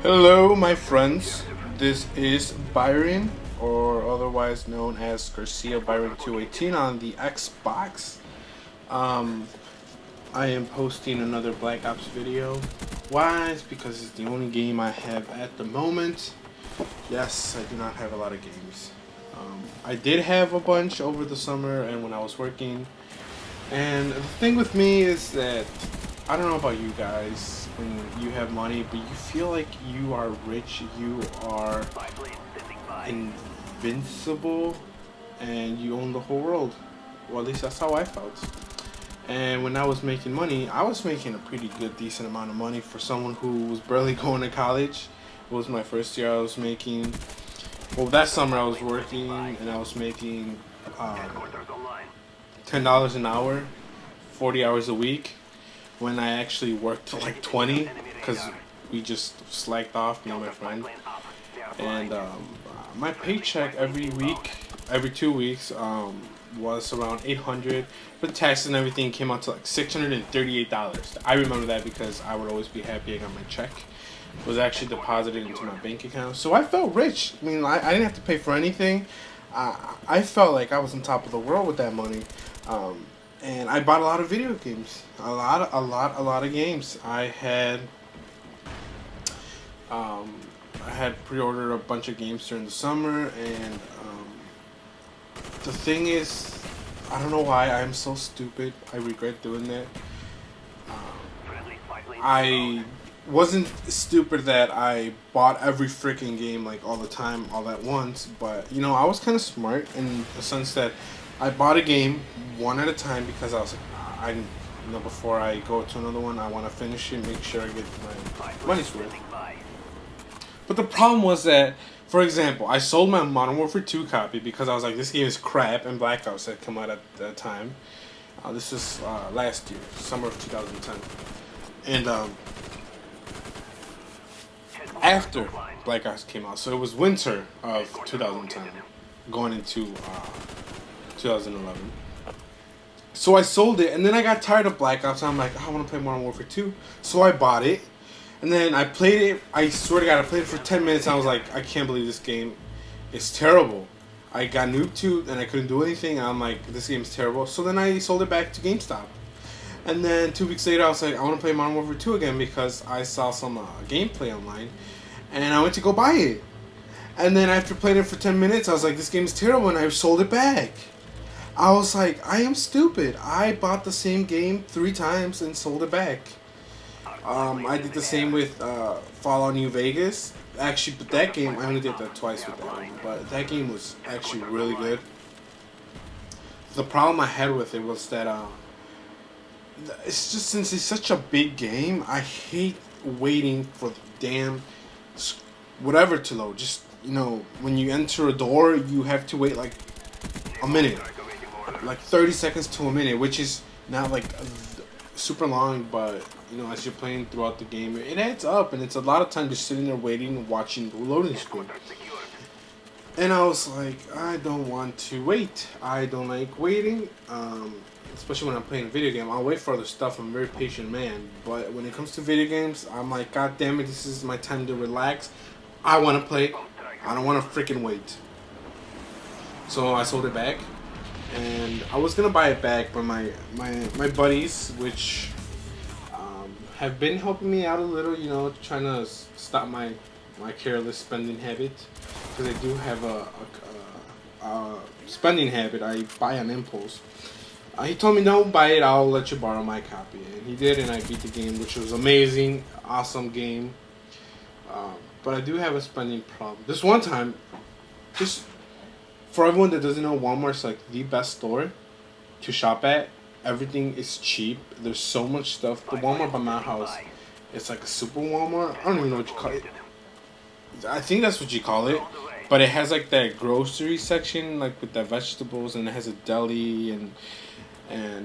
Hello, my friends. This is Byron, or otherwise known as Garcia Byron 218 on the Xbox. Um, I am posting another Black Ops video. Why? It's because it's the only game I have at the moment. Yes, I do not have a lot of games. I did have a bunch over the summer and when I was working. And the thing with me is that I don't know about you guys when you have money, but you feel like you are rich, you are invincible, and you own the whole world. Well, at least that's how I felt. And when I was making money, I was making a pretty good, decent amount of money for someone who was barely going to college. It was my first year. I was making, well, that summer I was working and I was making $10 an hour, 40 hours a week. When I actually worked like 20, because we just slacked off, me and my friend. And my paycheck every week, every 2 weeks, was around 800. But taxes and everything came out to like $638. I remember that because I would always be happy I got my check. It was actually deposited into my bank account. So I felt rich. I mean, I didn't have to pay for anything. I felt like I was on top of the world with that money. And I bought a lot of video games, a lot of games. I had pre-ordered a bunch of games during the summer, and the thing is, I don't know why I'm so stupid. I regret doing that. I wasn't stupid that I bought every freaking game like all the time, all at once, but you know, I was kind of smart in the sense that I bought a game one at a time because I was like, before I go to another one, I want to finish it, make sure I get my money's worth. But the problem was that, for example, I sold my Modern Warfare 2 copy because I was like, this game is crap, and Black Ops had come out at that time. This was last year, summer of 2010. And after Black Ops came out, so it was winter of 2010, going into 2011. So I sold it, and then I got tired of Black Ops. And I'm like, I want to play Modern Warfare 2. So I bought it, and then I played it. I swear to God, I played it for 10 minutes, and I was like, I can't believe this game is terrible. I got nuked too, and I couldn't do anything, and I'm like, this game's terrible. So then I sold it back to GameStop. And then 2 weeks later, I was like, I want to play Modern Warfare 2 again because I saw some gameplay online, and I went to go buy it. And then after playing it for 10 minutes, I was like, this game's terrible, and I sold it back. I was like, I am stupid. I bought the same game 3 times and sold it back. I did the same with Fallout New Vegas. Actually, but that game, I only did that twice with that one. But that game was actually really good. The problem I had with it was that it's just since it's such a big game, I hate waiting for the damn whatever to load. Just, you know, when you enter a door, you have to wait like a minute. Like 30 seconds to a minute, which is not like super long, but you know, as you're playing throughout the game, it adds up, and it's a lot of time just sitting there waiting and watching the loading screen. And I was like, I don't want to wait. I don't like waiting, especially when I'm playing a video game. I'll wait for other stuff. I'm a very patient man, but when it comes to video games, I'm like, God damn it, this is my time to relax. I want to play. I don't want to freaking wait. So I sold it back. And I was gonna buy it back, but my buddies, which have been helping me out a little, you know, trying to stop my careless spending habit, because I do have a spending habit. I buy on impulse. He told me, don't buy it, I'll let you borrow my copy, and he did, and I beat the game, which was amazing, awesome game. But I do have a spending problem. This one time, just for everyone that doesn't know, Walmart's like the best store to shop at. Everything is cheap. There's so much stuff. The Walmart by my house, it's like a super Walmart. I don't even know what you call it. I think that's what you call it. But it has like that grocery section, like with the vegetables, and it has a deli, and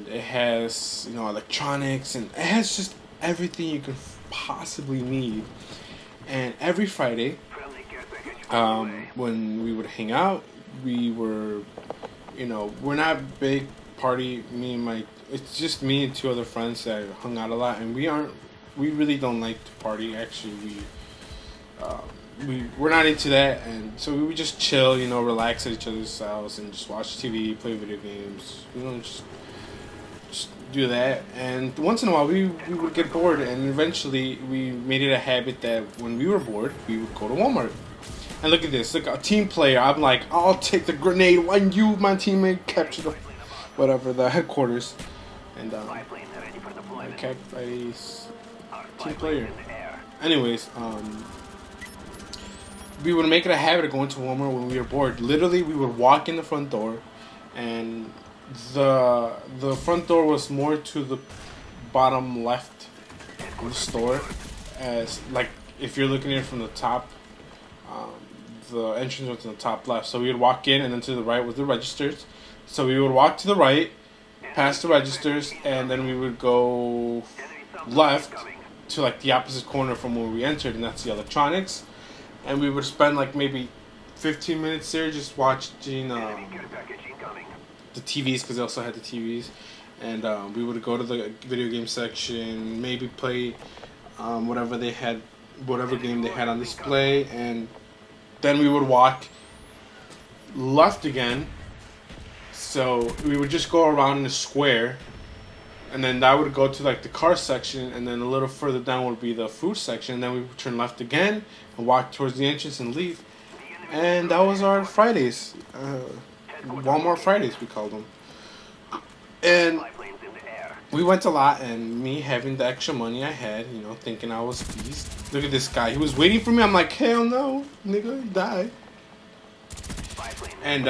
it has, you know, electronics, and it has just everything you could possibly need. And every Friday, when we would hang out, we were, you know, we're not big party, it's just me and 2 other friends that hung out a lot, and we really don't like to party. Actually, We're not into that, and so we would just chill, relax at each other's house and just watch TV, play video games, just do that. And once in a while, we would get bored, and eventually we made it a habit that when we were bored, we would go to Walmart. And look at this, look, a team player. I'm like, I'll take the grenade when you, my teammate, capture the headquarters, and okay, team player. Anyways, we would make it a habit of going to Walmart when we were bored. Literally, we would walk in the front door, and the front door was more to the bottom left of the store, as like if you're looking at it from the top. The entrance was to the top left, so we would walk in, and then to the right was the registers. So we would walk to the right, past the registers, and then we would go left to like the opposite corner from where we entered, and that's the electronics. And we would spend like maybe 15 minutes there just watching the TVs, because they also had the TVs. And we would go to the video game section, maybe play whatever game they had on display, and then we would walk left again. So we would just go around in a square, and then that would go to like the car section, and then a little further down would be the food section. And then we would turn left again and walk towards the entrance and leave. And that was our Fridays, Walmart Fridays we called them. And we went a lot, and me having the extra money I had, thinking I was beast. Look at this guy. He was waiting for me. I'm like, hell no, nigga, you die. And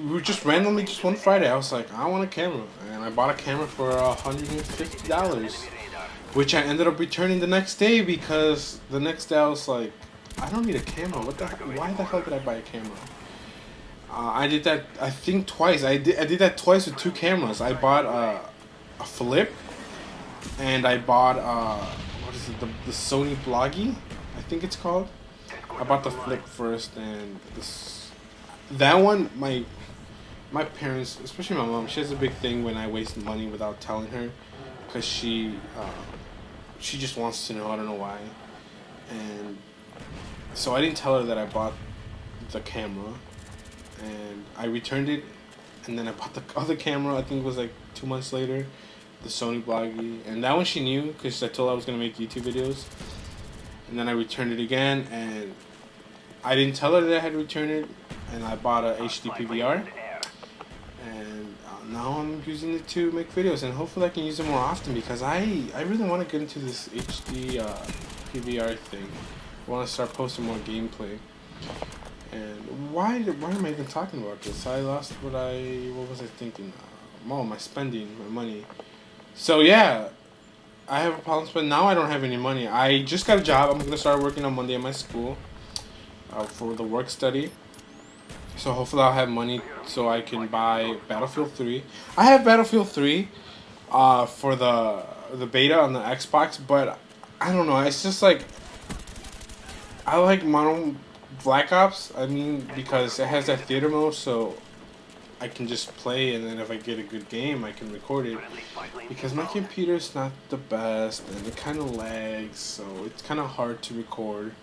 we just randomly, just one Friday, I was like, I want a camera. And I bought a camera for $150, which I ended up returning the next day, because the next day I was like, I don't need a camera. Why the hell did I buy a camera? I did that, I think, twice. I did that twice with two cameras. I bought a flip, and I bought what is it, the Sony Bloggie, I think it's called. I bought the flip first, and that one, my parents, especially my mom, she has a big thing when I waste money without telling her, because she just wants to know. I don't know why. And so I didn't tell her that I bought the camera, and I returned it, and then I bought the other camera. I think it was like 2 months later, the Sony Bloggie, and that one she knew, because I told her I was gonna make YouTube videos. And then I returned it again, and I didn't tell her that I had returned it, and I bought a HD PVR, and now I'm using it to make videos, and hopefully I can use it more often, because I really want to get into this HD PVR thing. I want to start posting more gameplay. And why am I even talking about this? I lost what was I thinking? My spending, my money. So yeah, I have a problem spending. Now I don't have any money. I just got a job. I'm gonna start working on Monday at my school for the work study. So hopefully I'll have money so I can buy Battlefield 3. I have Battlefield 3 for the beta on the Xbox, but I don't know. It's just like, I like Modern Black Ops. I mean, because it has that theater mode, so I can just play, and then if I get a good game, I can record it. Because my computer's not the best, and it kind of lags, so it's kind of hard to record.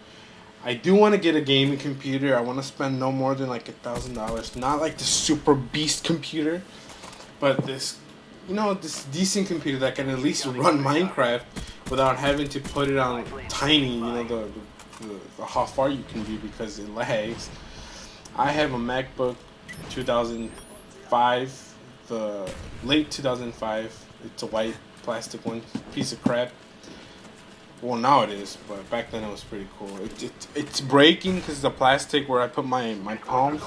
I do want to get a gaming computer. I want to spend no more than like $1,000. Not like the super beast computer, but this decent computer that can at least run Minecraft without having to put it on tiny, the how far you can be, because it lags. I have a MacBook 2005, the late 2005. It's a white plastic one, piece of crap. Well, now it is, but back then it was pretty cool. It's breaking because the plastic where I put my palms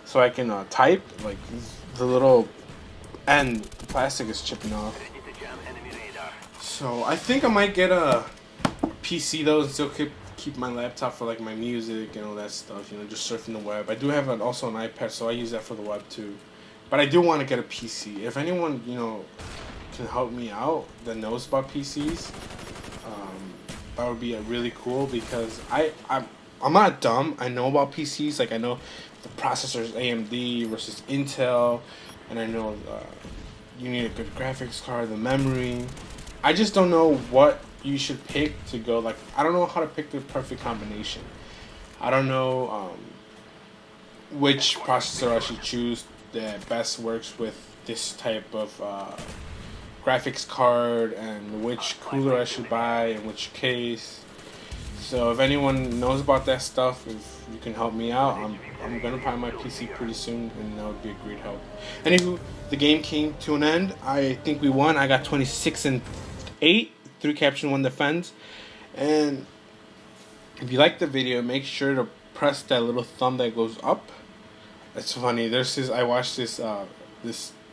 so I can type, like the little end, the plastic is chipping off. So I think I might get a PC though, and still keep my laptop for like my music and all that stuff, just surfing the web. I do have also an iPad, so I use that for the web too. But I do want to get a PC. If anyone, can help me out that knows about PCs, that would be really cool, because I'm not dumb. I know about PCs. Like, I know the processors, AMD versus Intel, and I know you need a good graphics card, the memory. I just don't know what you should pick to go. Like, I don't know how to pick the perfect combination. I don't know which processor I should choose that best works with this type of graphics card, and which cooler I should buy and which case. So if anyone knows about that stuff, if you can help me out, I'm gonna buy my PC pretty soon, and that would be a great help. Anywho, the game came to an end. I think we won. I got 26-8, 3 capture, 1 defense. And if you like the video, make sure to press that little thumb that goes up. It's funny. I watched this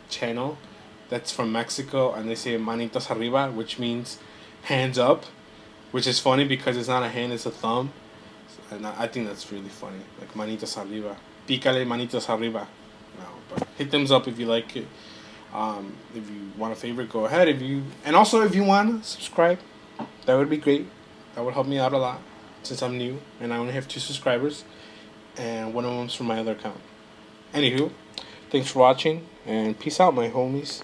channel that's from Mexico, and they say manitos arriba, which means hands up, which is funny because it's not a hand, it's a thumb. And I think that's really funny. Like, manitos arriba. Pícale manitos arriba. No, but hit thumbs up if you like it. If you want a favorite, go ahead. And also if you want to subscribe, that would be great. That would help me out a lot, since I'm new and I only have 2 subscribers, and one of them's from my other account. Anywho, thanks for watching, and peace out, my homies.